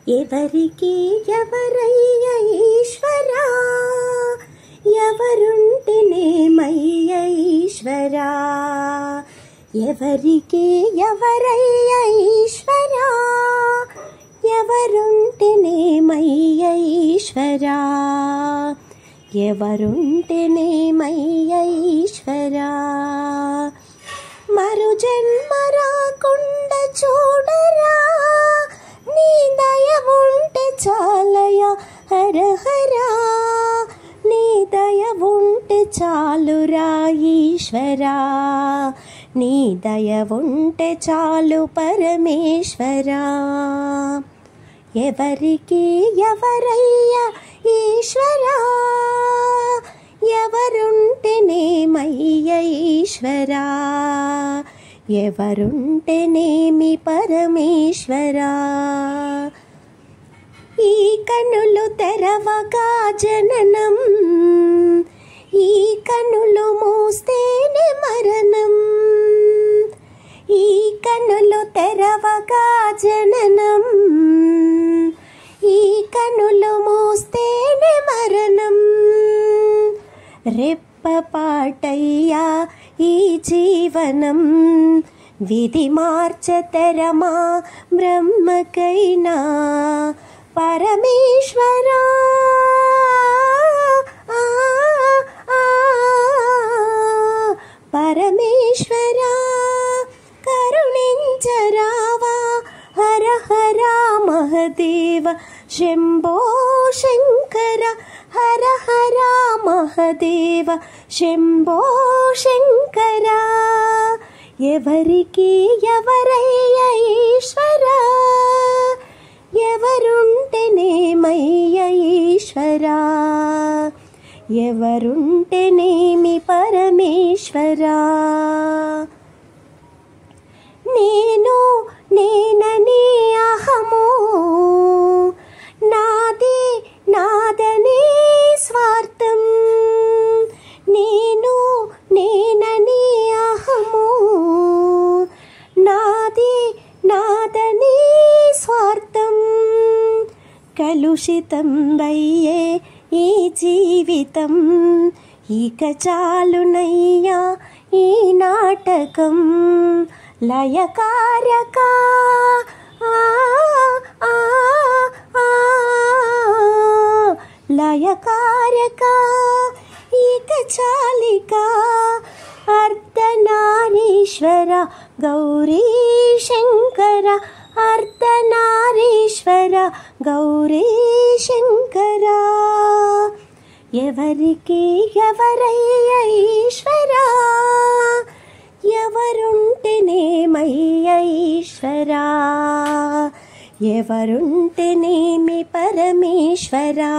ఎవరికి ఎవరయ్య ఈశ్వరా, ఎవరుంటేనేమయ్య ఈశ్వరా. ఎవరికి ఎవరయ్య ఈశ్వరా, ఎవరుంటేనేమయ్య ఈశ్వరా. ఎవరుంటేనేమయ్య ఈశ్వరా. మరు జన్మ రాకుండా చూడరా, నీ దయ ఉంటే చాలయా హర హరా. నీ దయ ఉంటే చాలురా ఈశ్వరా, నీ దయ ఉంటే చాలు పరమేశ్వరా. ఎవరికి ఎవరయ్య ఈశ్వరా, ఎవరుంటేనేమయ్య ఈశ్వరా. ఎవరుంటేనేమి పరమేశ్వరా. ఈ కన్నులు తెరవగా జననం, ఈ కన్నులు మూస్తేనే మరణం. ఈ కన్నులు తెరవగా జననం, ఈ కన్నులు మూస్తేనే మరణం. రెప్పపాటయ్యా ఈ జీవనం, విధి మార్చతరమా బ్రహ్మకైనా పరమేశ్వరా. పరమేశ్వరా కరుణించరావా హర హర మహదేవ శంభో శంకర. హర హర మహదేవ శంభో శంకర. ఎవరికి ఎవరయ్య ఈశ్వరా, ఎవరుంటేనేమయ్య ఈశ్వరా. ఎవరుంటేనేమి పరమేశ్వరా. నేను నేనని అహము, నాది నాదనే స్వార్థం. నేను నేనని అహము, నాది నాదనే స్వార్థం. కలుషితం వయ్యే ఈ జీవితం, ఇక చాలునయ్యా ఈ నాటకం. లయకారక లయకారక ఇక చాలిక. అర్ధనారీశ్వర గౌరీ శంకర. అర్ధనారీశ్వర గౌరీ శంకర. ఎవరికి ఎవరయ్య ఈశ్వరా, ఎవరుంటేనేమయ్య ఈశ్వరా. ఎవరుంటేనేమి పరమేశ్వరా.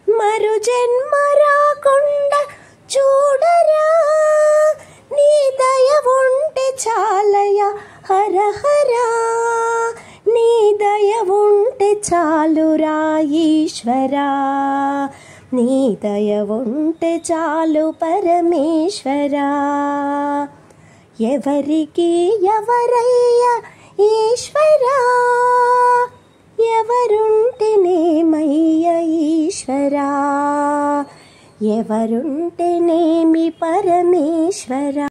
మరు జన్మ రాకుండా చూడరా, నీ దయ ఉంటే చాలయా హర హరా. నీ దయ ఉంటే చాలురా ఈశ్వరా, నీ దయ ఉంటే చాలు పరమేశ్వరా. ఎవరికి ఎవరయ్య ఈశ్వరా, ఎవరుంటేనేమయ్య ఈశ్వరా. ఎవరుంటేనేమి పరమేశ్వరా.